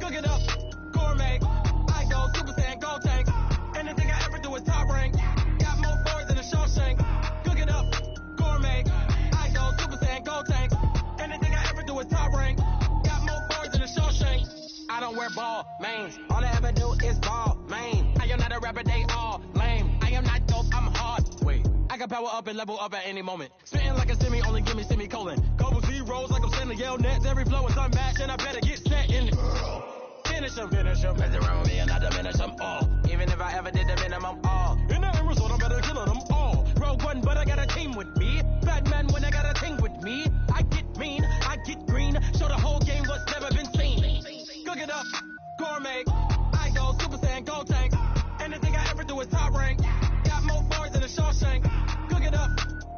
Cook it up, gourmet. I go Super Saiyan, gold tank. Anything I ever do is top rank. Got more boys than a Shawshank. Cook it up, gourmet. I go Super Saiyan, gold tank. Anything I ever do is top rank. Got more boys than a Shawshank. I don't wear ball mains. All I ever do is ball main. I am not a rapper, they all lame. I am not dope, I'm hard. Wait, I can power up and level up at any moment. Spitting like a semi, only give me semicolon. Couple zeros like I'm sending yell nets. Every flow is unmatched and I better get set in. Finish them. Mess around with me and I diminish them all. Even if I ever did the minimum all. In the end result, I'm better killing them all. Rogue One, but I got a team with me. Batman when I got a team with me. I get mean, I get green. Show the whole game what's never been seen. Cook it up, gourmet. I go Super Saiyan, gold tank. Anything I ever do is top rank. Got more boys than a Shawshank. Cook it up,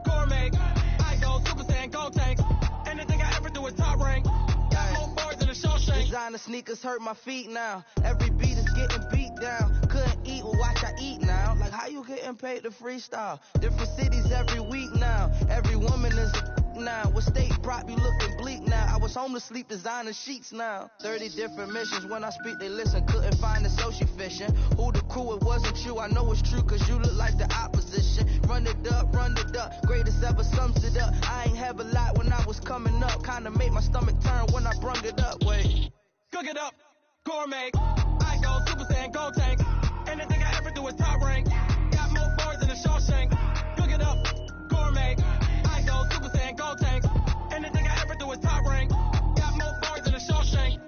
gourmet. I go Super Saiyan, gold tank. Anything I ever do is top rank. Got more boys than a Shawshank. Designer sneakers hurt my feet now. Every beat is getting beat down. Couldn't eat, well watch I eat now. Like how you getting paid to freestyle? Different cities every week now. Every woman is a now. With state prop, you looking bleak now. I was home to sleep, designer sheets now. 30 different missions. When I speak, they listen. Couldn't find the social fishing. Who the crew, it wasn't you. I know it's true, cause you look like the opposition. Run it up. Greatest ever sums it up. I ain't have a lot when I was coming up. Kinda made my stomach turn when I brung it up. Wait. Cook it up, gourmet. I go Super Saiyan, gold tank. Anything I ever do is top rank. Got more boys than a Shawshank. Cook it up, gourmet. I go Super Saiyan, gold tank. Anything I ever do is top rank. Got more boys than a Shawshank.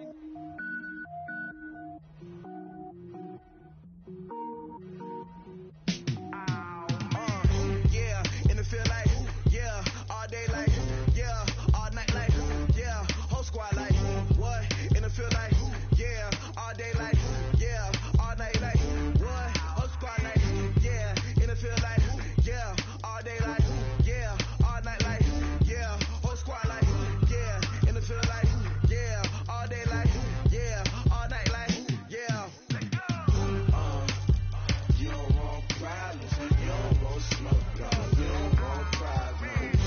Yeah, in the field like, yeah, all day like, yeah, all night like, yeah, whole squad like, what? In the field like, yeah, all day like, yeah, all night like, what? Whole squad like, yeah, in the field like, yeah, all day like, yeah, all night like, yeah, whole squad like, yeah, in the field like, yeah, all day like, yeah, all night like, yeah. You don't want problems, you don't want smoke, dog. You don't want problems.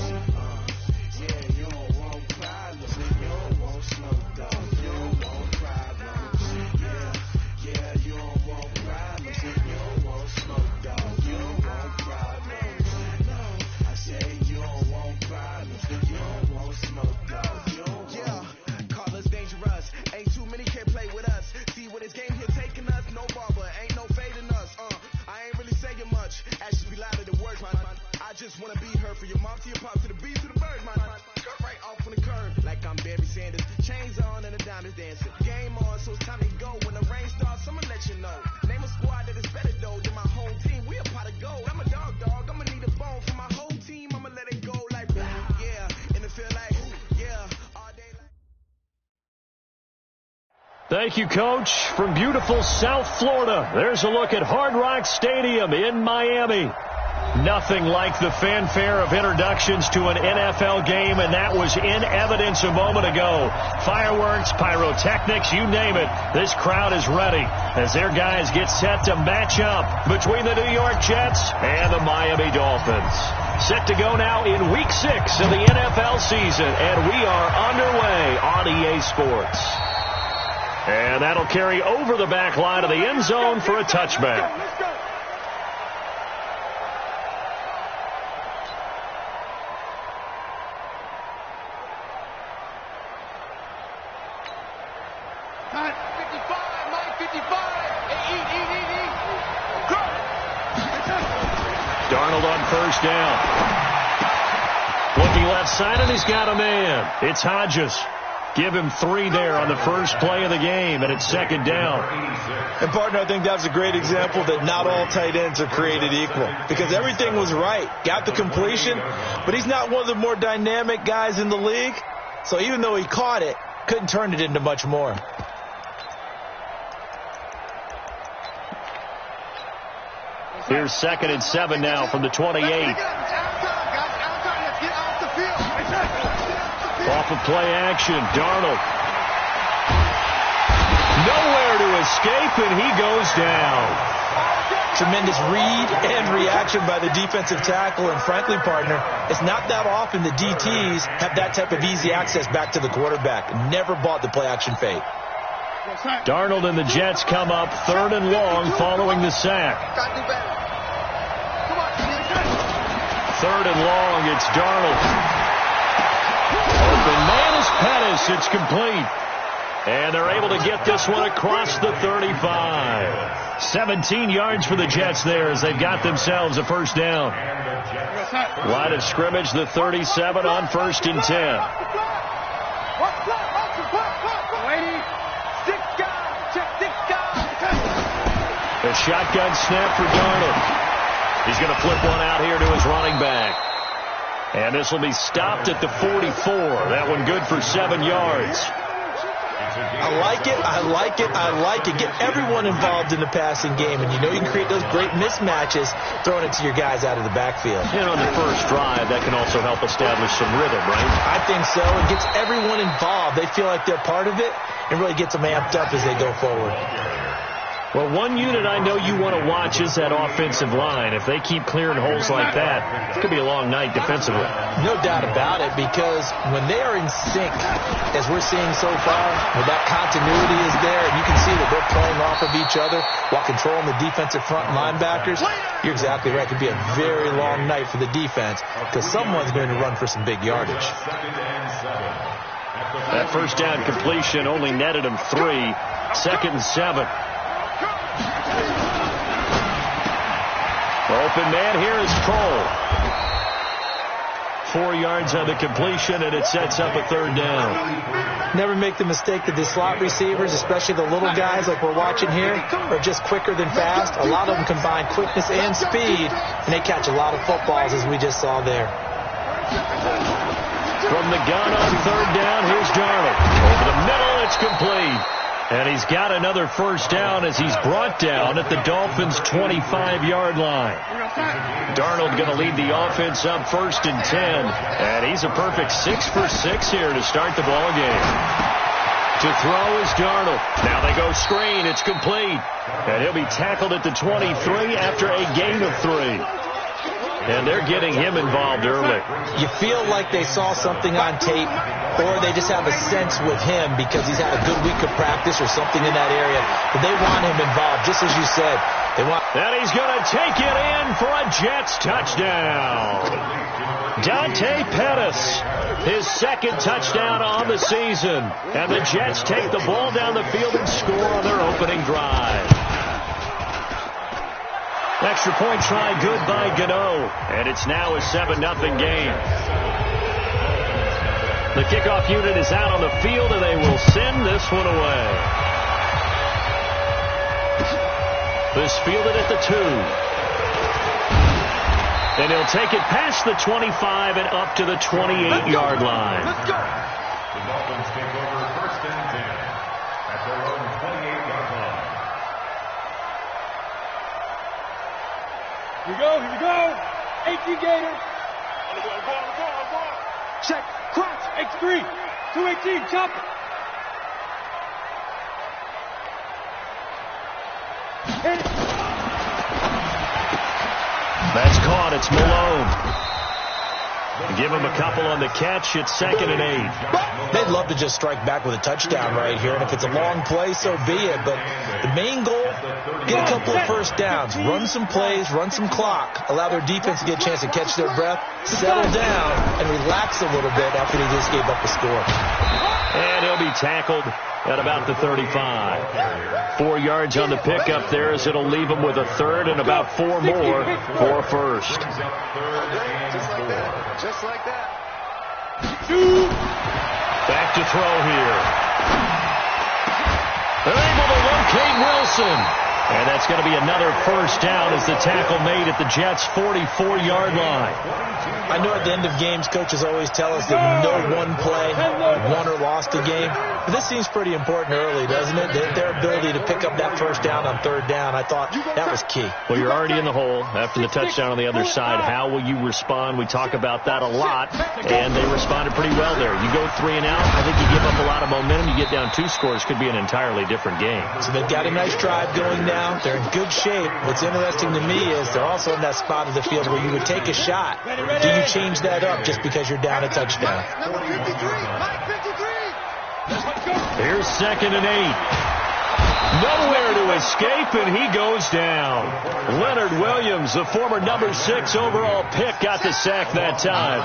Yeah, you don't want problems, you don't want smoke, dog. You don't want problems. Yeah, you don't want problems, you don't want smoke, dog. You don't want problems. No, I say you don't want problems, you don't want smoke, dog. You don't want. Call us dangerous. Ain't too many can play with us. See what this game here taking us. No barber, ain't no fading us. I ain't really saying much. Actions be louder than words, man. I just wanna be heard from your mom to your pop to the beat to the birds, man. Cut right off on the curb, like I'm Barry Sanders. Chains on and the diamonds dancing. Game on, so it's time to go. When the rain starts, I'ma let you know. Name a squad that is better though than my home team. We a pot of gold. I'm a dog. I'ma need a bone for my whole team. I'ma let it go like blah. Yeah, in the field like yeah, all day like. Thank you, Coach. From beautiful South Florida, there's a look at Hard Rock Stadium in Miami. Nothing like the fanfare of introductions to an NFL game, and that was in evidence a moment ago. Fireworks, pyrotechnics, you name it. This crowd is ready as their guys get set to match up between the New York Jets and the Miami Dolphins. Set to go now in Week 6 of the NFL season, and we are underway on EA Sports. And that'll carry over the back line of the end zone for a touchback. Darnold on first down. Looking left side, and he's got a man. It's Hodges. Give him 3 there on the first play of the game, and it's second down. And, partner, I think that's a great example that not all tight ends are created equal, because everything was right. Got the completion, but he's not one of the more dynamic guys in the league. So even though he caught it, couldn't turn it into much more. Here's 2nd and 7 now from the 28. Off of play action, Darnold Nowhere to escape, and he goes down. Tremendous read and reaction by the defensive tackle, and frankly, partner, it's not that often the DTs have that type of easy access back to the quarterback. Never bought the play-action fake. Darnold and the Jets come up 3rd and long following the sack. 3rd and long, it's Darnold. Open man is Pettis. It's complete. And they're able to get this one across the 35. 17 yards for the Jets there as they've got themselves a first down. Line of scrimmage, the 37 on 1st and 10. A shotgun snap for Darnold. He's going to flip one out here to his running back. And this will be stopped at the 44. That one good for 7 yards. I like it. I like it. I like it. Get everyone involved in the passing game, and you know you can create those great mismatches throwing it to your guys out of the backfield. And on the first drive, that can also help establish some rhythm, right? I think so. It gets everyone involved. They feel like they're part of it and really gets them amped up as they go forward. Well, one unit I know you want to watch is that offensive line. If they keep clearing holes like that, it could be a long night defensively. No doubt about it, because when they are in sync, as we're seeing so far, where that continuity is there, and you can see that they're playing off of each other while controlling the defensive front linebackers, you're exactly right. It could be a very long night for the defense because someone's going to run for some big yardage. That first down completion only netted him 3. 2nd and 7. Open man here is Cole. 4 yards on the completion, and it sets up a 3rd down. Never make the mistake that the slot receivers, especially the little guys like we're watching here, are just quicker than fast. A lot of them combine quickness and speed, and they catch a lot of footballs, as we just saw there. From the gun on 3rd down, here's Darnold. Over the middle, it's complete. And he's got another first down as he's brought down at the Dolphins' 25-yard line. Darnold going to lead the offense up 1st and 10. And he's a perfect 6 for 6 here to start the ball game. To throw is Darnold. Now they go screen. It's complete. And he'll be tackled at the 23 after a gain of 3. And they're getting him involved early. You feel like they saw something on tape, or they just have a sense with him because he's had a good week of practice or something in that area. But they want him involved, just as you said. And he's going to take it in for a Jets touchdown. Dante Pettis, his 2nd touchdown on the season. And the Jets take the ball down the field and score on their opening drive. Extra point try good by Gano. And it's now a 7-0 game. The kickoff unit is out on the field, and they will send this one away. This fielded at the 2. And he'll take it past the 25 and up to the 28-yard line. Let's go. The Dolphins take over 1st and 10 at their own 28-yard line. Here we go. 18 Gators. Check. Crouch. X3. 218. Chop it. Hit it. That's caught. It's Malone. Give him a couple on the catch. It's 2nd and 8. They'd love to just strike back with a touchdown right here, and if it's a long play, so be it. But the main goal, get a couple of first downs, run some plays, run some clock, allow their defense to get a chance to catch their breath, settle down, and relax a little bit after they just gave up the score. And he'll be tackled at about the 35. 4 yards on the pickup there as it'll leave him with a 3rd and about 4 more for a first. Just like that. Back to throw here. They're able to locate Wilson. And that's going to be another first down as the tackle made at the Jets' 44-yard line. I know at the end of games, coaches always tell us that no one play won or lost a game. But this seems pretty important early, doesn't it? Their ability to pick up that first down on third down, I thought that was key. Well, you're already in the hole after the touchdown on the other side. How will you respond? We talk about that a lot, and they responded pretty well there. You go 3 and out, I think you give up a lot of momentum. You get down 2 scores, could be an entirely different game. So they've got a nice drive going now. They're in good shape. What's interesting to me is they're also in that spot of the field where you would take a shot. Do you change that up just because you're down a touchdown? Here's 2nd and 8. Nowhere to escape, and he goes down. Leonard Williams, the former number 6 overall pick, got the sack that time.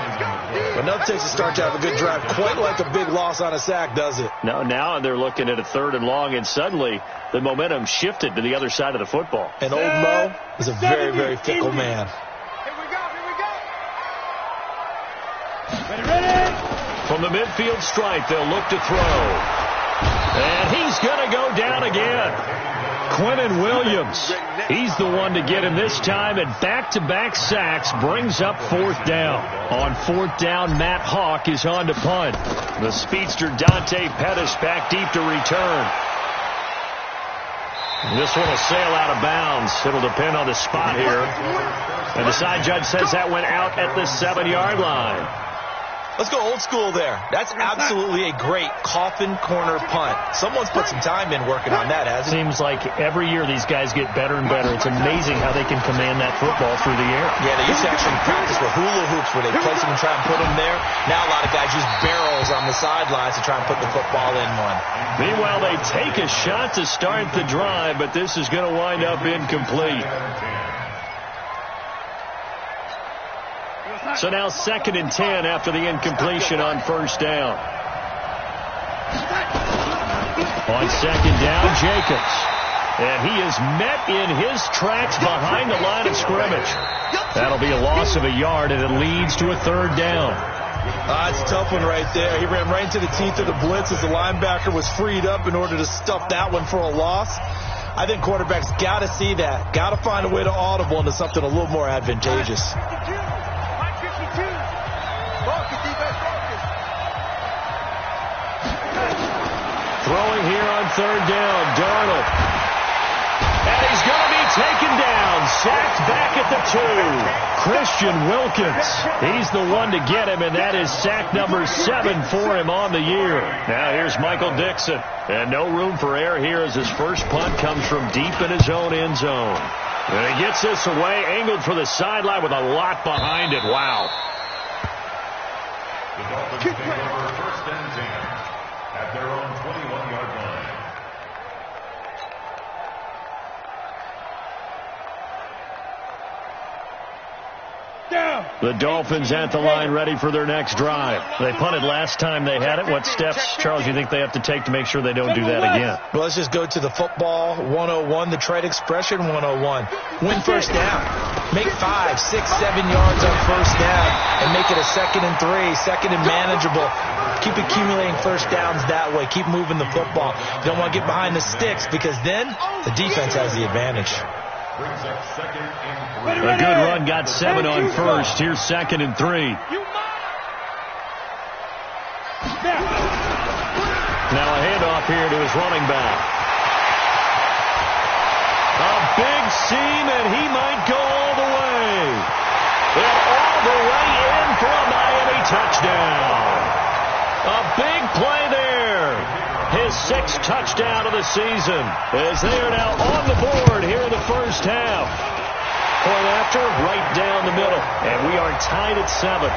But nothing takes a start to have a good drive. Quite like a big loss on a sack, does it? No, now they're looking at a 3rd and long, and suddenly the momentum shifted to the other side of the football. And old Mo is a very, very fickle man. From the midfield stripe, they'll look to throw. And he's going to go down again. Quentin Williams, he's the one to get him this time, and back-to-back sacks brings up 4th down. On 4th down, Matt Hawk is on to punt. The speedster Dante Pettis back deep to return. This one will sail out of bounds. It'll depend on the spot here. And the side judge says that went out at the 7-yard line. Let's go old school there. That's absolutely a great coffin corner punt. Someone's put some time in working on that, hasn't it? Seems like every year these guys get better and better. It's amazing how they can command that football through the air. Yeah, they used to actually practice with hula hoops where they place them and try and put them there. Now a lot of guys use barrels on the sidelines to try and put the football in one. Meanwhile, they take a shot to start the drive, but this is going to wind up incomplete. So now 2nd and 10 after the incompletion on 1st down. On 2nd down, Jacobs. And he is met in his tracks behind the line of scrimmage. That'll be a loss of a yard, and it leads to a 3rd down. It's a tough one right there. He ran right into the teeth of the blitz as the linebacker was freed up in order to stuff that one for a loss. I think quarterbacks got to see that. Got to find a way to audible into something a little more advantageous. Throwing here on 3rd down, Darnold. And he's going to be taken down, sacked back at the 2. Christian Wilkins, he's the one to get him, and that is sack number 7 for him on the year. Now here's Michael Dixon, and no room for error here as his first punt comes from deep in his own end zone. And he gets this away, angled for the sideline with a lot behind it. Wow. The Dolphins take over 1st and 10 at their own 21-yard line. The Dolphins at the line ready for their next drive. They punted last time they had it. What steps, Charles, you think they have to take to make sure they don't do that again? Well, let's just go to the football 101, the trade expression 101. Win 1st down. Make 5, 6, 7 yards on 1st down and make it a 2nd and 3, 2nd and manageable. Keep accumulating 1st downs that way. Keep moving the football. You don't want to get behind the sticks because then the defense has the advantage. Brings up 2nd and 3. A good run got 7 on 1st. Here's 2nd and 3. Now a handoff here to his running back. A big seam, and he might go all the way. And all the way in for a Miami touchdown. A big play there. His 6th touchdown of the season as they are now on the board here in the first half. Point after, right down the middle. And we are tied at 7.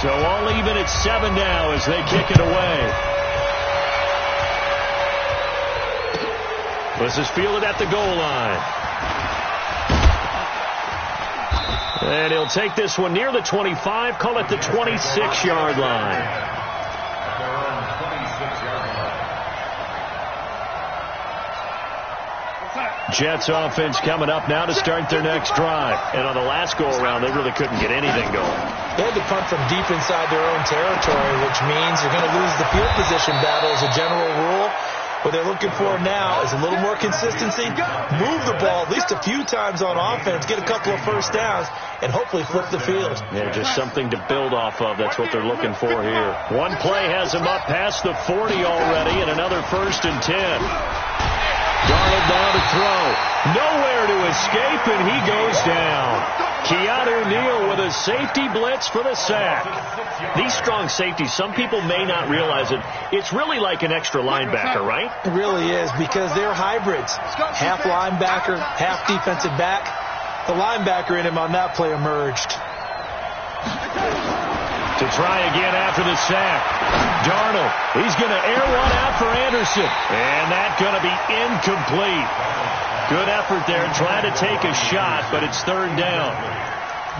So all even at 7 now as they kick it away. This is fielded at the goal line. And he'll take this one near the 25, call it the 26-yard line. At their own 26-yard line. Jets offense coming up now to start their next drive. And on the last go-around, they really couldn't get anything going. They had to punt from deep inside their own territory, which means you're going to lose the field position battle as a general rule. What they're looking for now is a little more consistency, move the ball at least a few times on offense, get a couple of first downs, and hopefully flip the field. Yeah, just something to build off of. That's what they're looking for here. One play has them up past the 40 already, and another 1st and 10. Darnold down to throw. Nowhere to escape, and he goes down. Keanu Neal with a safety blitz for the sack. These strong safeties, some people may not realize it. It's really like an extra linebacker, right? It really is, because they're hybrids. Half linebacker, half defensive back. The linebacker in him on that play emerged. To try again after the sack. Darnold, he's going to air one out for Anderson. And that's going to be incomplete. Good effort there, trying to take a shot, but it's 3rd down.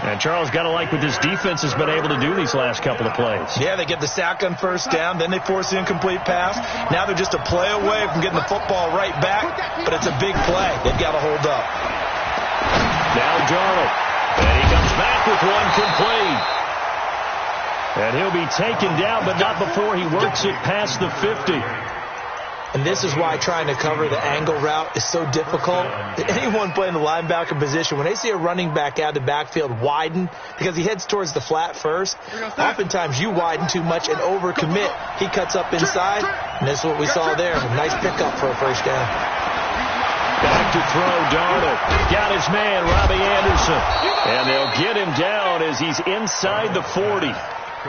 And Charles, got to like what this defense has been able to do these last couple of plays. Yeah, they get the sack on 1st down, then they force the incomplete pass. Now they're just a play away from getting the football right back, but it's a big play. They've got to hold up. Now Darnold, and he comes back with one complete. And he'll be taken down, but not before he works it past the 50. And this is why trying to cover the angle route is so difficult. Anyone playing the linebacker position, when they see a running back out of the backfield widen, because he heads towards the flat first, oftentimes you widen too much and overcommit. He cuts up inside, and that's what we saw there. A nice pickup for a 1st down. Back to throw, Darnold. Got his man, Robbie Anderson. And they'll get him down as he's inside the 40.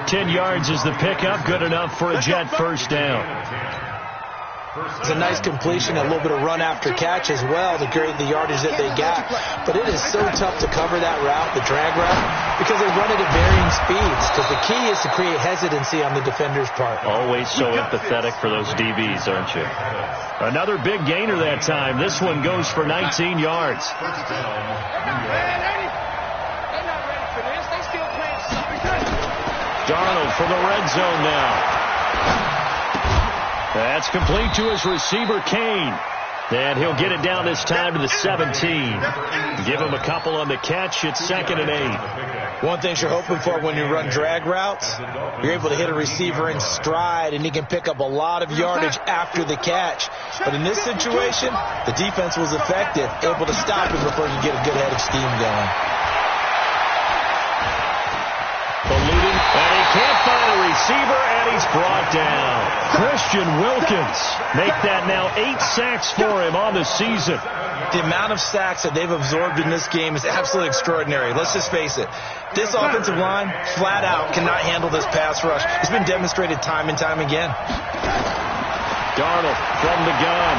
10 yards is the pickup. Good enough for a Jet 1st down. It's a nice completion, a little bit of run after catch as well to create the yardage that they got. But it is so tough to cover that route, the drag route, because they run it at varying speeds. Because the key is to create hesitancy on the defender's part. Always so empathetic for those DBs, aren't you? Another big gainer that time. This one goes for 19 yards. Darnold for the red zone now. That's complete to his receiver, Kane. And he'll get it down this time to the 17. Give him a couple on the catch. It's 2nd and 8. One thing you're hoping for when you run drag routes, you're able to hit a receiver in stride, and he can pick up a lot of yardage after the catch. But in this situation, the defense was effective, able to stop him before he could get a good head of steam going. Ballooning, and he can't find a receiver, and he's brought down. Christian Wilkins make that now 8 sacks for him on the season. The amount of sacks that they've absorbed in this game is absolutely extraordinary. Let's just face it. This offensive line, flat out, cannot handle this pass rush. It's been demonstrated time and time again. Darnold from the gun.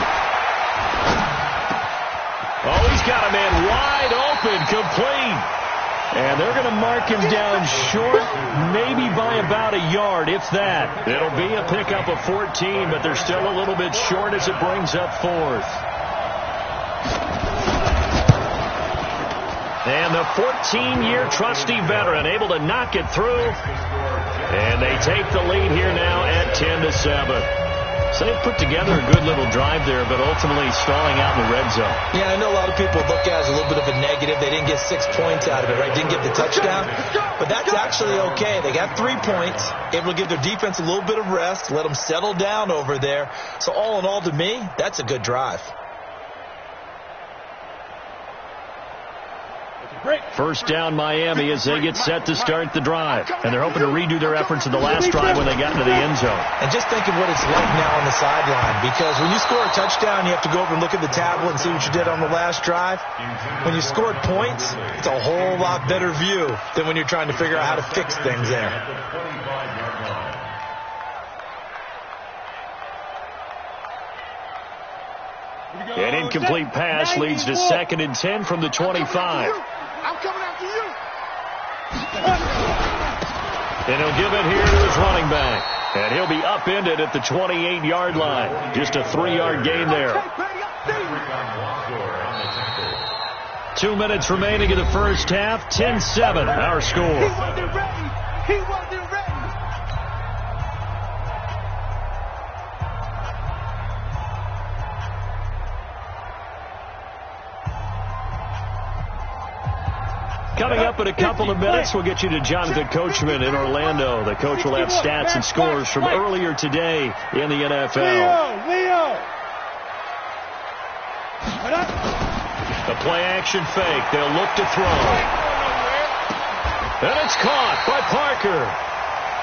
Oh, he's got a man wide open, complete. And they're going to mark him down short, maybe by about a yard, if that. It'll be a pickup of 14, but they're still a little bit short as it brings up 4th. And the 14-year trusty veteran able to knock it through. And they take the lead here now at 10-7. So they've put together a good little drive there, but ultimately stalling out in the red zone. Yeah, I know a lot of people look at it as a little bit of a negative. They didn't get 6 points out of it, right? Didn't get the touchdown. But that's actually okay. They got 3 points, able to give their defense a little bit of rest, let them settle down over there. So all in all, to me, that's a good drive. 1st down Miami as they get set to start the drive. And they're hoping to redo their efforts in the last drive when they got into the end zone. And just think of what it's like now on the sideline, because when you score a touchdown, you have to go over and look at the tablet and see what you did on the last drive. When you scored points, it's a whole lot better view than when you're trying to figure out how to fix things there. An incomplete pass leads to 2nd and 10 from the 25. I'm coming after you. And he'll give it here to his running back. And he'll be upended at the 28-yard line. Just a 3-yard gain there. 2 minutes remaining in the first half. 10-7, our score. He wasn't ready. He wasn't ready. Coming up in a couple of minutes, we'll get you to Jonathan Coachman in Orlando. The coach will have stats and scores from earlier today in the NFL. Leo! The play-action fake. They'll look to throw. And it's caught by Parker.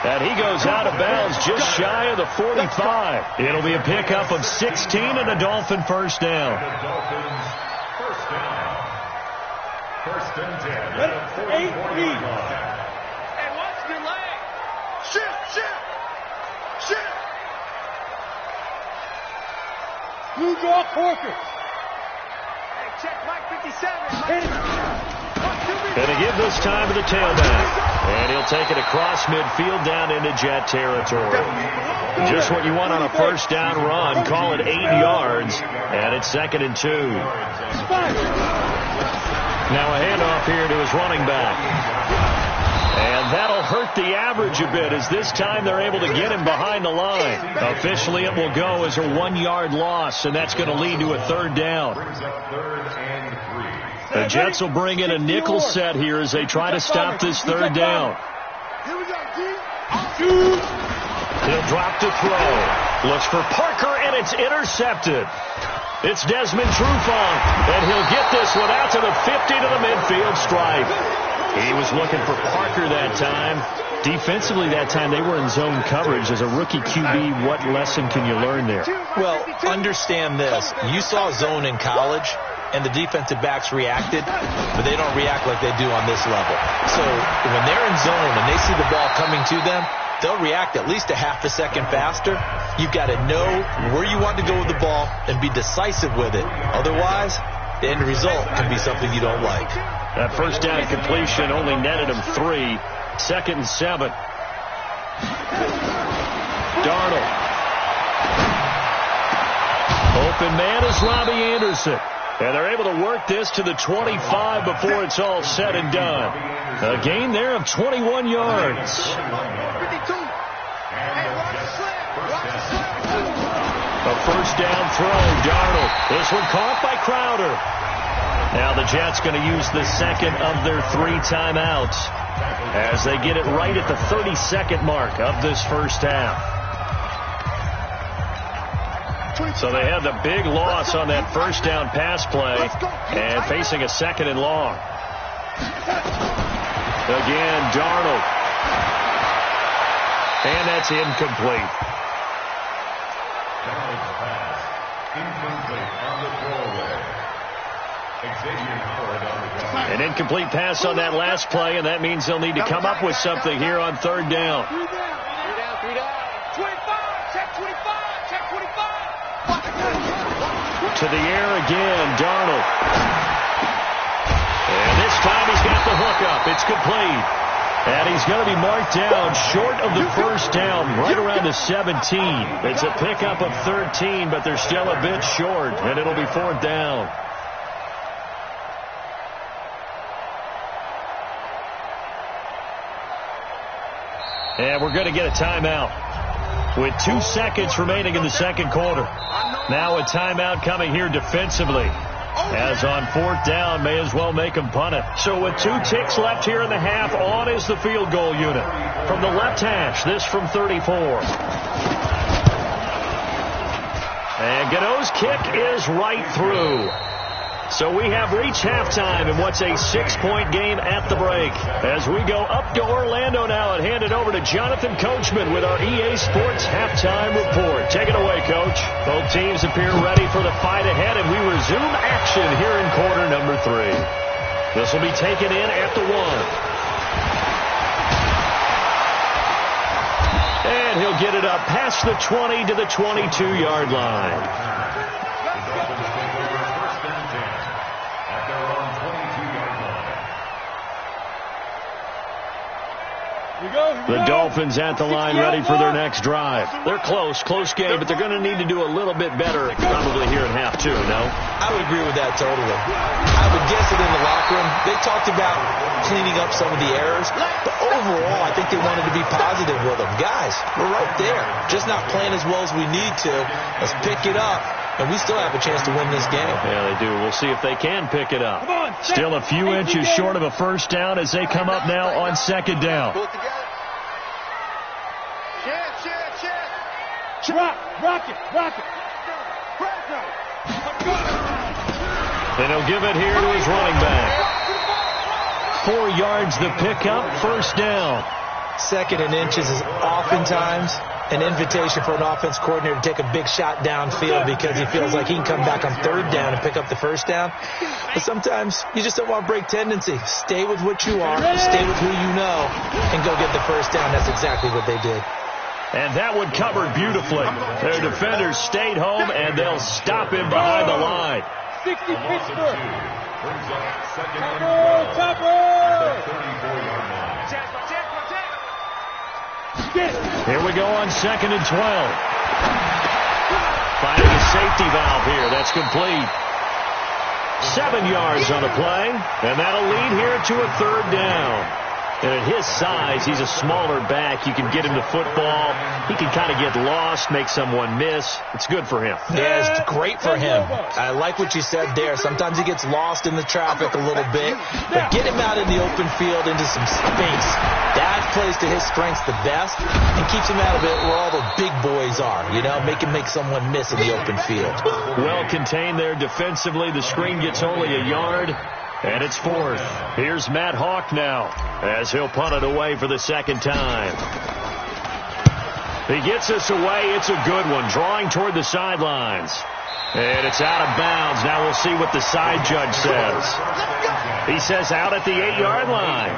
And he goes out of bounds just shy of the 45. It'll be a pickup of 16 and a Dolphin first down. First and 10. 8 feet. Hey, watch your leg. Shit. Blue draw Parker. Hey, check Mike 57. Hit it. And to give this time to the tailback. And he'll take it across midfield down into Jet territory. Just what you want on a first down run. Call it 8 yards. And it's 2nd and 2. Now a handoff here to his running back. And that'll hurt the average a bit as this time they're able to get him behind the line. Officially it will go as a 1-yard loss, and that's going to lead to a 3rd down. The Jets will bring in a nickel set here as they try to stop this 3rd down. He'll drop to throw. Looks for Parker, and it's intercepted. It's Desmond Trufant, and he'll get this one out to the 50 to the midfield stripe. He was looking for Parker that time. Defensively that time, they were in zone coverage. As a rookie QB, what lesson can you learn there? Well, understand this. You saw zone in college, and the defensive backs reacted, but they don't react like they do on this level. So when they're in zone and they see the ball coming to them, they'll react at least a half a second faster. You've got to know where you want to go with the ball and be decisive with it. Otherwise, the end result can be something you don't like. That first down completion only netted him 3. 2nd and 7. Darnold. Open man is Robbie Anderson. And they're able to work this to the 25 before it's all said and done. A gain there of 21 yards. A first down throw, Darnold. This one caught by Crowder. Now the Jets going to use the 2nd of their 3 timeouts as they get it right at the 32nd mark of this first half. So they had the big loss on that first down pass play and facing a 2nd and long. Again, Darnold. And that's incomplete. Darnold's pass. Incomplete on the throwaway. Xavier Howard on the ground. An incomplete pass on that last play, and that means they'll need to come up with something here on 3rd down. 3 down. 25. Check 25. Check 25. To the air again, Darnold. And this time he's got the hookup. It's complete. And he's going to be marked down short of the first down, right around the 17. It's a pickup of 13, but they're still a bit short, and it'll be 4th down. And we're going to get a timeout with 2 seconds remaining in the 2nd quarter. Now a timeout coming here defensively. As on 4th down, may as well make them punt it. So with 2 ticks left here in the half, on is the field goal unit. From the left hash, this from 34. And Gano's kick is right through. So we have reached halftime in what's a 6-point game at the break. As we go up to Orlando now and hand it over to Jonathan Coachman with our EA Sports Halftime Report. Take it away, Coach. Both teams appear ready for the fight ahead, and we resume action here in quarter number 3. This will be taken in at the 1. And he'll get it up past the 20 to the 22-yard line. The Dolphins at the line ready for their next drive. They're close game, but they're going to need to do a little bit better probably here in half two, no? I would agree with that totally. I would guess that in the locker room, they talked about cleaning up some of the errors, but overall, I think they wanted to be positive with them. Guys, we're right there. Just not playing as well as we need to. Let's pick it up, and we still have a chance to win this game. Yeah, they do. We'll see if they can pick it up. Still a few inches short of a first down as they come up now on second down. Rock it. And he'll give it here to his running back. 4 yards the pickup, first down. Second and inches is oftentimes an invitation for an offense coordinator to take a big shot downfield because he feels like he can come back on third down and pick up the first down. But sometimes you just don't want to break tendency. Stay with what you are, stay with who you know, and go get the first down. That's exactly what they did. And that one covered beautifully. Their defenders stayed home, and they'll stop him behind the line. 60 Pittsburgh. Brings up second and 12 at the 34-yard line. Here we go on second and 12. Finding a safety valve here. That's complete. 7 yards on the play, and that'll lead here to a third down. And at his size, he's a smaller back. You can get him the football. He can kind of get lost, make someone miss. It's good for him. Yeah, it's great for him. I like what you said there. Sometimes he gets lost in the traffic a little bit. But get him out in the open field into some space. That plays to his strengths the best and keeps him out of it where all the big boys are. You know, make him make someone miss in the open field. Well contained there defensively. The screen gets only a yard. And it's fourth. Here's Matt Hawk now as he'll punt it away for the second time. He gets us away. It's a good one. Drawing toward the sidelines. And it's out of bounds. Now we'll see what the side judge says. He says out at the 8-yard line.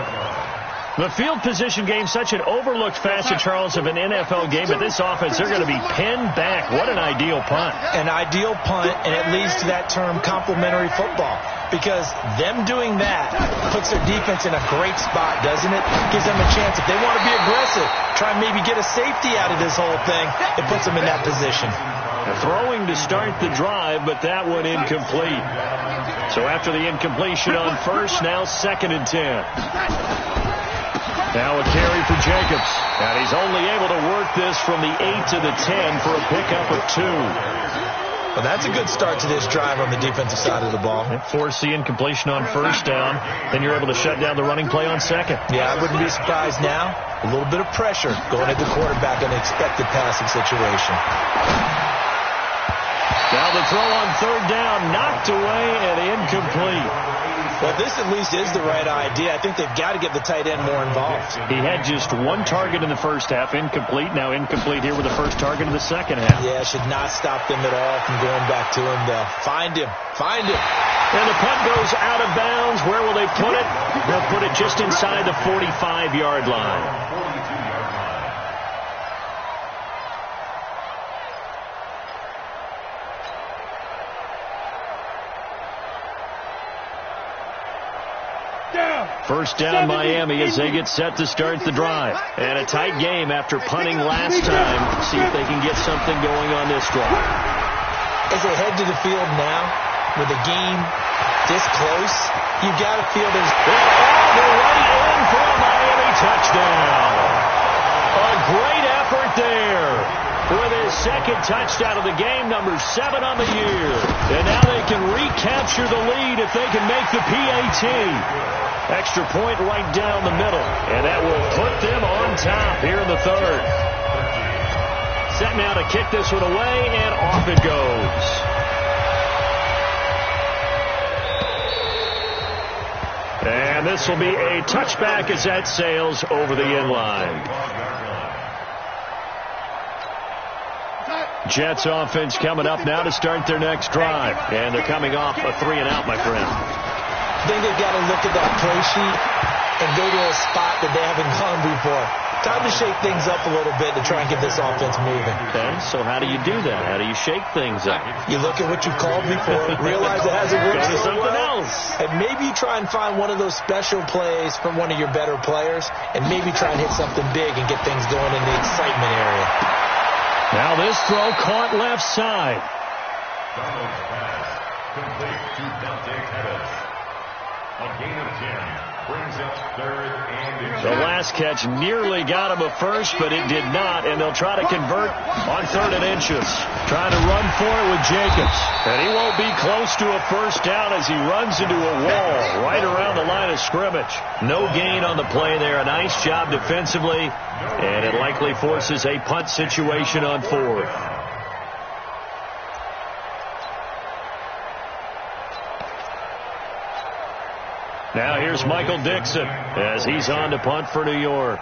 The field position game, such an overlooked facet, Charles, of an NFL game. But this offense, they're going to be pinned back. What an ideal punt. An ideal punt, and it leads to that term complementary football. Because them doing that puts their defense in a great spot, doesn't it? Gives them a chance. If they want to be aggressive, try and maybe get a safety out of this whole thing, it puts them in that position. Throwing to start the drive, but that one incomplete. So after the incompletion on first, now second and 10. Now a carry for Jacobs. And he's only able to work this from the 8 to the 10 for a pickup of 2. Well, that's a good start to this drive on the defensive side of the ball. Force the incompletion on first down. Then you're able to shut down the running play on second. Yeah, I wouldn't be surprised now. A little bit of pressure going at the quarterback in an expected passing situation. Now the throw on third down, knocked away and incomplete. Well, this at least is the right idea. I think they've got to get the tight end more involved. He had just one target in the first half, incomplete. Now incomplete here with the first target in the second half. Yeah, should not stop them at all from going back to him, though. Find him. And the punt goes out of bounds. Where will they put it? They'll put it just inside the 45-yard line. First down Miami as they get set to start the drive. And a tight game after punting last time. See if they can get something going on this drive. As they head to the field now, with the game this close, you've got to feel there's... all the way in for a Miami touchdown. A great effort there. With his second touchdown of the game, number 7 on the year. And now they can recapture the lead if they can make the PAT. Extra point right down the middle. And that will put them on top here in the third. Set now to kick this one away, and off it goes. And this will be a touchback as that sails over the inline. Jets offense coming up now to start their next drive. And they're coming off a 3-and-out, my friend. I think they've got to look at that play sheet and go to a spot that they haven't gone before. Time to shake things up a little bit to try and get this offense moving. Okay, so how do you do that? How do you shake things up? You look at what you've called before, realize it hasn't worked Go to so something well, else. and maybe try and find one of those special plays from one of your better players, and maybe try and hit something big and get things going in the excitement area. Now this throw caught left side. Donald's pass complete to Dante Pettis. A gain of 10 brings up third and The last catch nearly got him a first, but it did not, and they'll try to convert on 3rd and inches. Trying to run for it with Jacobs. And he won't be close to a first down as he runs into a wall right around the line of scrimmage. No gain on the play there. A nice job defensively, and it likely forces a punt situation on 4th. Now here's Michael Dixon as he's on to punt for New York.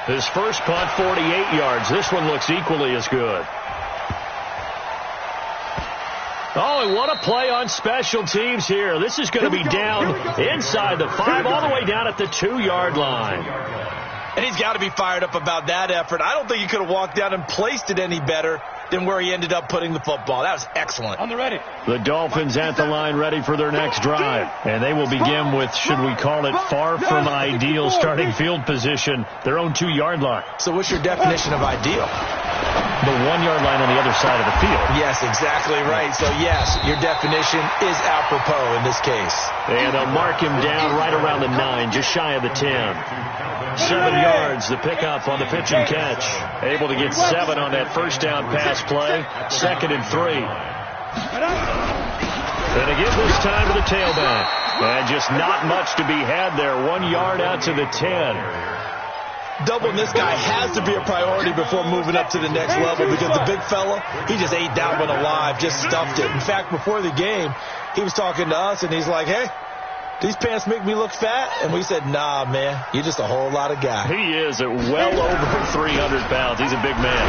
His first punt, 48 yards. This one looks equally as good. Oh, and what a play on special teams here. This is going to be down inside the 5, all the way down at the 2-yard line. And he's got to be fired up about that effort. I don't think he could have walked down and placed it any better than where he ended up putting the football. That was excellent. On the ready. The Dolphins at the line ready for their next drive. And they will begin with, should we call it, far from ideal starting field position, their own 2-yard line. So what's your definition of ideal? The 1-yard line on the other side of the field. Yes, exactly right. So, yes, your definition is apropos in this case. And they'll mark him down right around the 9, just shy of the 10. 7 yards, the pickup on the pitch and catch. Able to get 7 on that first down pass play. 2nd and 3. And again this time to the tailback. And just not much to be had there. 1 yard out to the 10. Doubling this guy has to be a priority before moving up to the next level because the big fella, he just ate that one alive, just stuffed it. In fact, before the game, he was talking to us, and he's like, hey, these pants make me look fat? And we said, nah, man, you're just a whole lot of guy. He is at well over 300 pounds. He's a big man.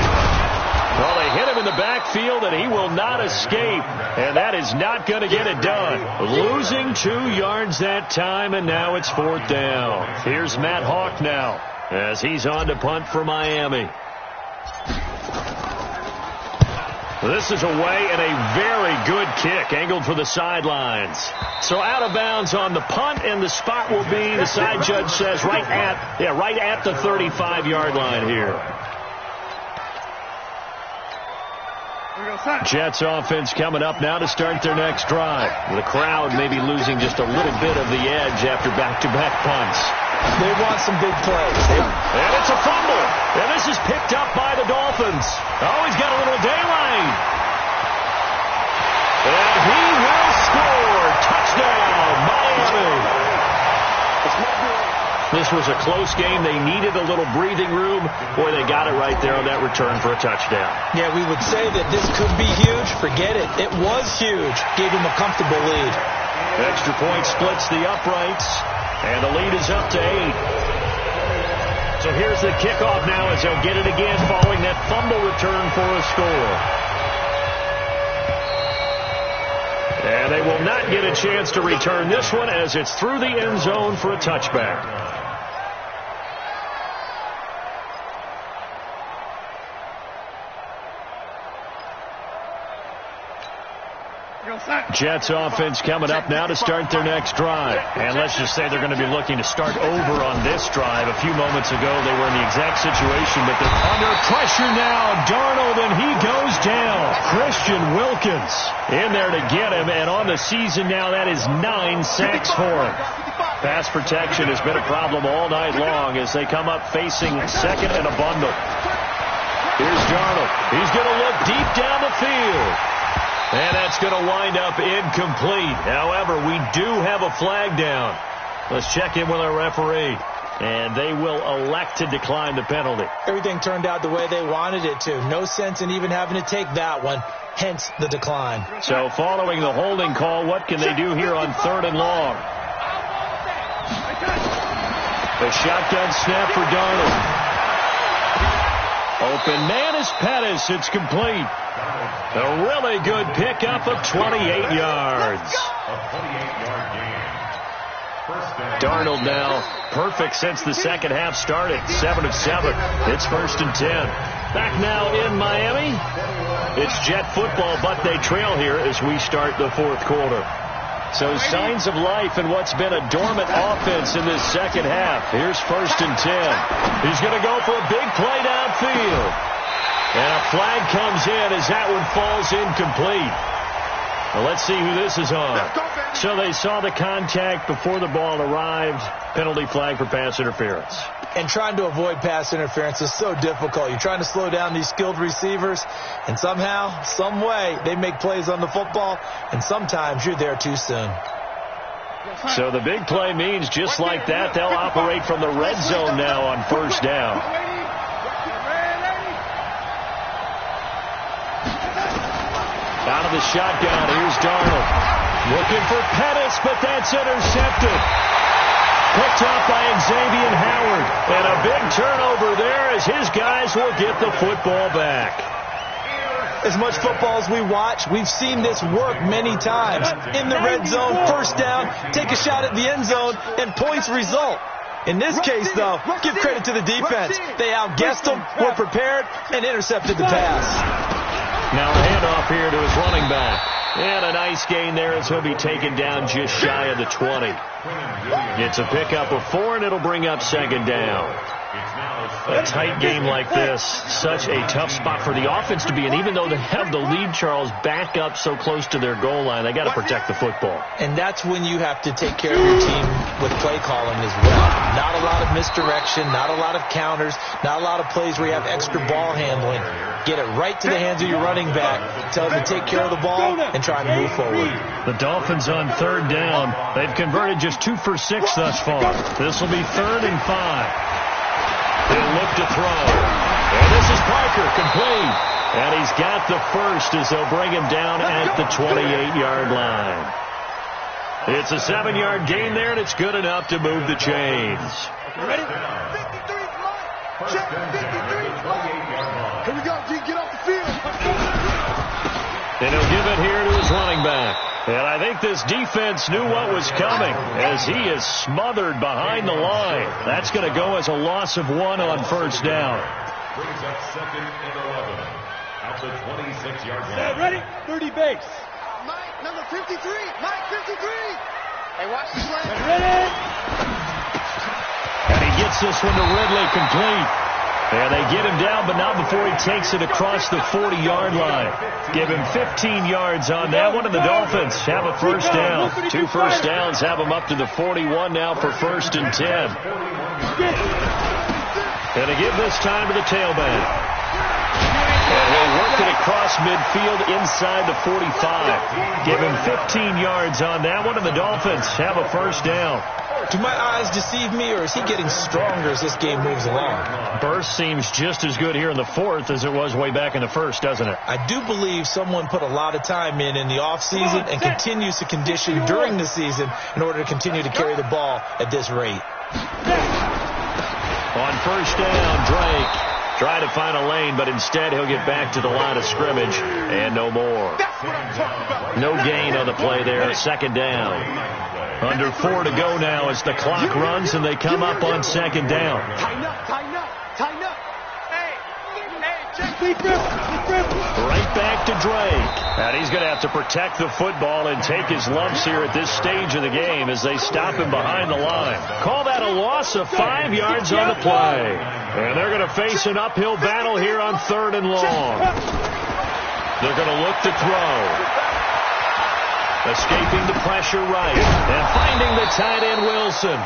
Well, they hit him in the backfield, and he will not escape. And that is not going to get it done. Losing 2 yards that time, and now it's 4th down. Here's Matt Hawk now as he's on to punt for Miami. This is away and a very good kick angled for the sidelines. So out of bounds on the punt, and the spot will be, the side judge says, right at the 35-yard line here. Jets offense coming up now to start their next drive. The crowd maybe losing just a little bit of the edge after back-to-back punts. They want some big plays. And it's a fumble. And this is picked up by the Dolphins. Oh, he's got a little daylight. And he will score. Touchdown, Miami. This was a close game. They needed a little breathing room. Boy, they got it right there on that return for a touchdown. Yeah, we would say that this could be huge. Forget it. It was huge. Gave him a comfortable lead. Extra point splits the uprights. And the lead is up to 8. So here's the kickoff now as they'll get it again following that fumble return for a score. And they will not get a chance to return this one as it's through the end zone for a touchback. Jets offense coming up now to start their next drive. And let's just say they're going to be looking to start over on this drive. A few moments ago, they were in the exact situation, but they're under pressure now. Darnold, and he goes down. Christian Wilkins in there to get him, and on the season now, that is 9 sacks for him. Pass protection has been a problem all night long as they come up facing second and a bundle. Here's Darnold. He's going to look deep down the field. And that's going to wind up incomplete. However, we do have a flag down. Let's check in with our referee. And they will elect to decline the penalty. Everything turned out the way they wanted it to. No sense in even having to take that one, hence the decline. So following the holding call, what can they do here on 3rd and long? The shotgun snap for Darnold. Open man is Pettis. It's complete. A really good pickup of 28 yards. Darnold now perfect since the second half started. 7 of 7. It's 1st and 10. Back now in Miami. It's Jet football, but they trail here as we start the 4th quarter. So signs of life in what's been a dormant offense in this second half. Here's 1st and 10. He's going to go for a big play downfield. And a flag comes in as that one falls incomplete. Well, let's see who this is on. So they saw the contact before the ball arrived. Penalty flag for pass interference. And trying to avoid pass interference is so difficult. You're trying to slow down these skilled receivers, and somehow, some way, they make plays on the football, and sometimes you're there too soon. So the big play means just like that, they'll operate from the red zone now on 1st down. Out of the shotgun, here's Darnold. Looking for Pettis, but that's intercepted. Picked off by Xavier Howard. And a big turnover there as his guys will get the football back. As much football as we watch, we've seen this work many times. In the red zone, 1st down, take a shot at the end zone, and points result. In this case, though, give credit to the defense. They outguessed them, were prepared, and intercepted the pass. Now a handoff here to his running back. And a nice gain there as he'll be taken down just shy of the 20. It's a pickup of 4, and it'll bring up 2nd down. A tight game like this, such a tough spot for the offense to be in. Even though they have the lead, Charles, back up so close to their goal line, they got to protect the football. And that's when you have to take care of your team with play calling as well. Not a lot of misdirection, not a lot of counters, not a lot of plays where you have extra ball handling. Get it right to the hands of your running back. Tell them to take care of the ball and try to move forward. The Dolphins on 3rd down. They've converted just 2 for 6 thus far. This will be 3rd and 5. He'll look to throw. And this is Parker, complete. And he's got the first as they'll bring him down at the 28-yard line. It's a 7-yard gain there, and it's good enough to move the chains. Ready? 53, check 53. Here we go, G, get off the field. And he'll give it here to his running back. And I think this defense knew what was coming as he is smothered behind the line. That's going to go as a loss of 1 on 1st down. Brings up 2nd and 11 at the 26-yard line. Ready? 30 base. Mike, number 53. Mike, 53. Hey, watch this one. Ready? And he gets this one to Ridley, complete. And they get him down, but not before he takes it across the 40-yard line. Give him 15 yards on that one, and the Dolphins have a 1st down. 2 first downs have them up to the 41 now for 1st and 10. And they give this time to the tailback. And he'll work it across midfield inside the 45. Give him 15 yards on that one, and the Dolphins have a 1st down. Do my eyes deceive me, or is he getting stronger as this game moves along? Burst seems just as good here in the 4th as it was way back in the 1st, doesn't it? I do believe someone put a lot of time in the offseason and continues to condition during the season in order to continue to carry the ball at this rate. On 1st down, Drake trying to find a lane, but instead he'll get back to the line of scrimmage and no more. No gain on the play there. 2nd down. Under 4 to go now as the clock runs and they come up on 2nd down. Tighten up, tighten up, tighten up. Hey, check. Right back to Drake. And he's going to have to protect the football and take his lumps here at this stage of the game as they stop him behind the line. Call that a loss of 5 yards on the play. And they're going to face an uphill battle here on 3rd and long. They're going to look to throw. Escaping the pressure right. And finding the tight end Wilson.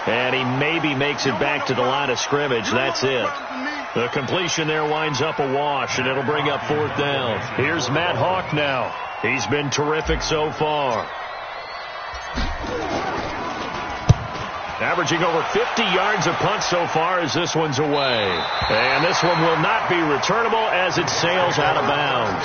And he maybe makes it back to the line of scrimmage. That's it. The completion there winds up a wash, and it'll bring up 4th down. Here's Matt Hawk now. He's been terrific so far. Averaging over 50 yards a punt so far as this one's away. And this one will not be returnable as it sails out of bounds.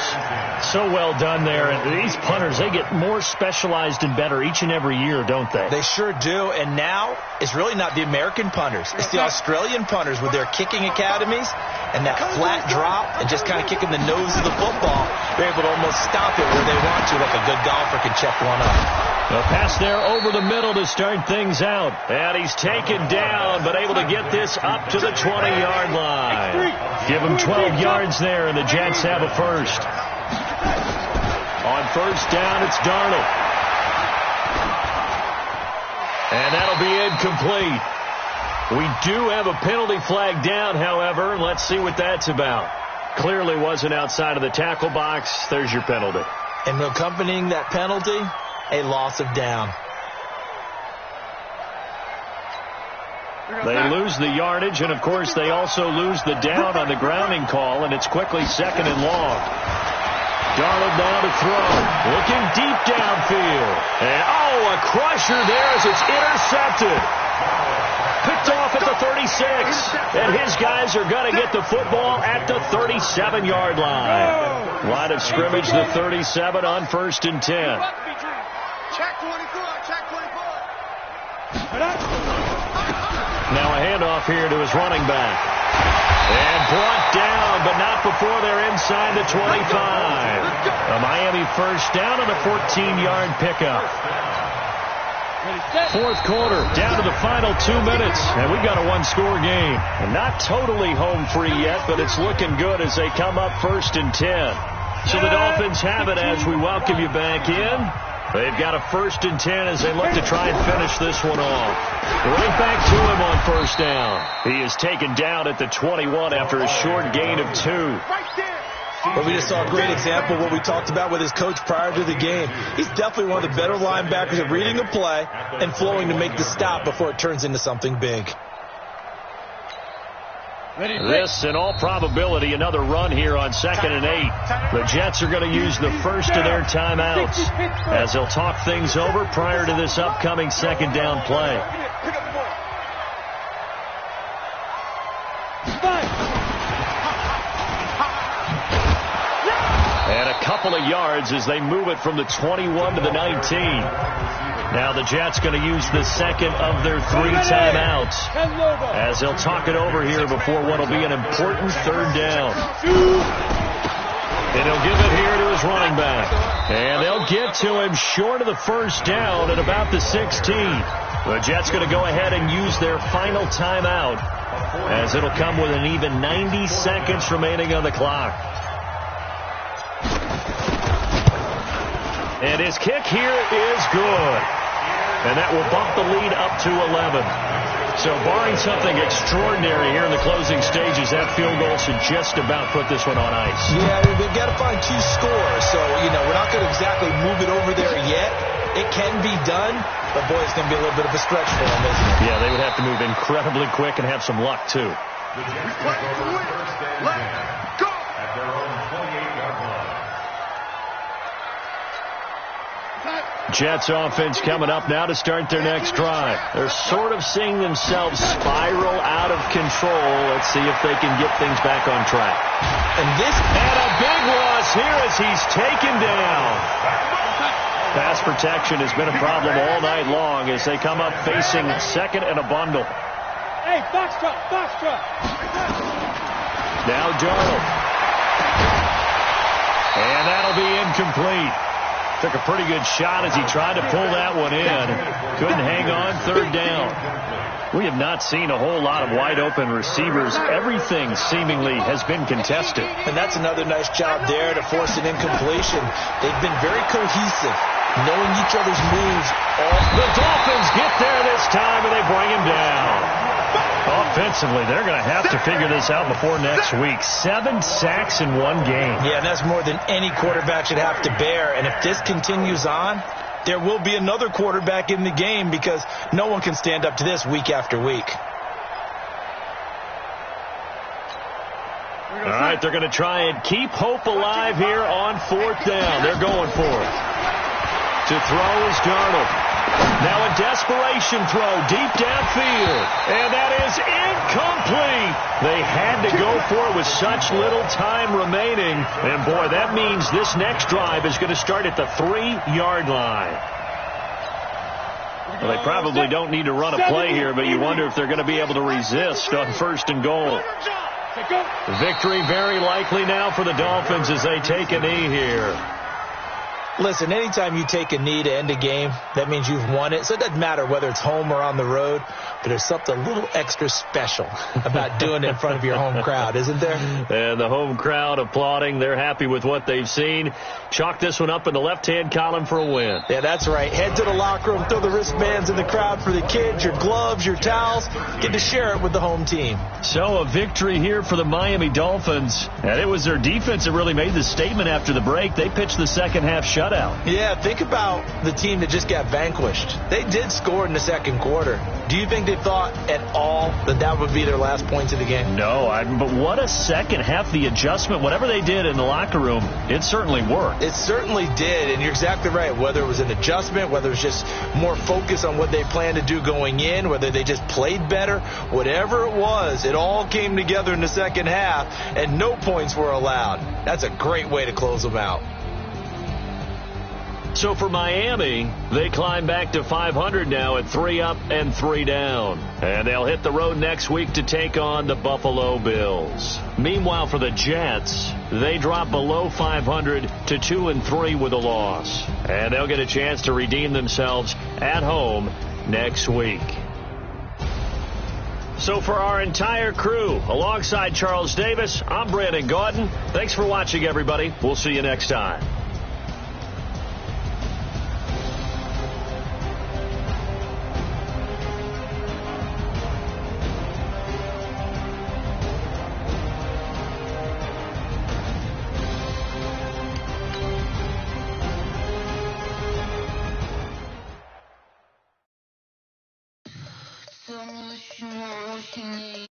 So well done there. And these punters, they get more specialized and better each and every year, don't they? They sure do. And now it's really not the American punters. It's the Australian punters with their kicking academies and that flat drop and just kind of kicking the nose of the football. They're able to almost stop it where they want to, like a good golfer can check one up. A pass there over the middle to start things out. And he's taken down, but able to get this up to the 20-yard line. Give him 12 yards there, and the Jets have a first. On first down, it's Darnold. And that'll be incomplete. We do have a penalty flag down, however. Let's see what that's about. Clearly wasn't outside of the tackle box. There's your penalty. And accompanying that penalty, a loss of down. They lose the yardage, and, of course, they also lose the down on the grounding call, and it's quickly 2nd and long. Darnold now to throw. Looking deep downfield. And, a crusher there as it's intercepted. Picked off at the 36. And his guys are going to get the football at the 37-yard line. Line of scrimmage, the 37 on 1st and 10. Check 24, check 24. Now a handoff here to his running back. And brought down, but not before they're inside the 25. A Miami first down and a 14-yard pickup. 4th quarter, down to the final 2 minutes, and we've got a one-score game. And not totally home free yet, but it's looking good as they come up 1st and 10. So the Dolphins have it as we welcome you back in. They've got a 1st and 10 as they look to try and finish this one off. Right back to him on 1st down. He is taken down at the 21 after a short gain of 2. But we just saw a great example of what we talked about with his coach prior to the game. He's definitely one of the better linebackers at reading a play and flowing to make the stop before it turns into something big. This, in all probability, another run here on 2nd and 8. The Jets are going to use the first of their timeouts as they'll talk things over prior to this upcoming 2nd down play. And a couple of yards as they move it from the 21 to the 19. Now the Jets going to use the 2nd of their 3 timeouts as they'll talk it over here before what will be an important 3rd down. And he'll give it here to his running back. And they'll get to him short of the 1st down at about the 16. The Jets going to go ahead and use their final timeout as it'll come with an even 90 seconds remaining on the clock. And his kick here is good. And that will bump the lead up to 11. So barring something extraordinary here in the closing stages, that field goal should just about put this one on ice. Yeah, they've got to find 2 scores. So, we're not going to exactly move it over there yet. It can be done, but, boy, it's going to be a little bit of a stretch for them, isn't it? Yeah, they would have to move incredibly quick and have some luck, too. The Jets go first and 10 at their own 28-yard line. Jets offense coming up now to start their next drive. They're sort of seeing themselves spiral out of control. Let's see if they can get things back on track. And a big loss here as he's taken down. Pass protection has been a problem all night long as they come up facing 2nd and a bundle. Hey, box truck. Now Darnold. And that'll be incomplete. Took a pretty good shot as he tried to pull that one in. Couldn't hang on 3rd down. We have not seen a whole lot of wide-open receivers. Everything seemingly has been contested. And that's another nice job there to force an incompletion. They've been very cohesive, knowing each other's moves. The Dolphins get there this time, and they bring him down. Offensively, they're going to have to figure this out before next week. 7 sacks in one game. Yeah, and that's more than any quarterback should have to bear. And if this continues on, there will be another quarterback in the game because no one can stand up to this week after week. All right, they're going to try and keep hope alive here on 4th down. They're going for it. To throw is Darnold. Now a desperation throw deep downfield. And that is incomplete. They had to go for it with such little time remaining. And, boy, that means this next drive is going to start at the 3-yard line. Well, they probably don't need to run a play here, but you wonder if they're going to be able to resist on 1st and goal. Victory very likely now for the Dolphins as they take a knee here. Listen, anytime you take a knee to end a game, that means you've won it. So it doesn't matter whether it's home or on the road, but there's something a little extra special about doing it in front of your home crowd, isn't there? And the home crowd applauding. They're happy with what they've seen. Chalk this one up in the left-hand column for a win. Yeah, that's right. Head to the locker room, throw the wristbands in the crowd for the kids, your gloves, your towels. Get to share it with the home team. So a victory here for the Miami Dolphins. And it was their defense that really made the statement after the break. They pitched the second half shutout. Yeah, think about the team that just got vanquished. They did score in the second quarter. Do you think they thought at all that that would be their last points of the game? No, but what a second half. The adjustment, whatever they did in the locker room, it certainly worked. It certainly did, and you're exactly right. Whether it was an adjustment, whether it was just more focus on what they planned to do going in, whether they just played better, whatever it was, it all came together in the second half, and no points were allowed. That's a great way to close them out. So for Miami, they climb back to 500 now at 3 up and 3 down. And they'll hit the road next week to take on the Buffalo Bills. Meanwhile, for the Jets, they drop below 500 to 2-3 with a loss. And they'll get a chance to redeem themselves at home next week. So for our entire crew, alongside Charles Davis, I'm Brandon Gaudin. Thanks for watching, everybody. We'll see you next time. So much more can you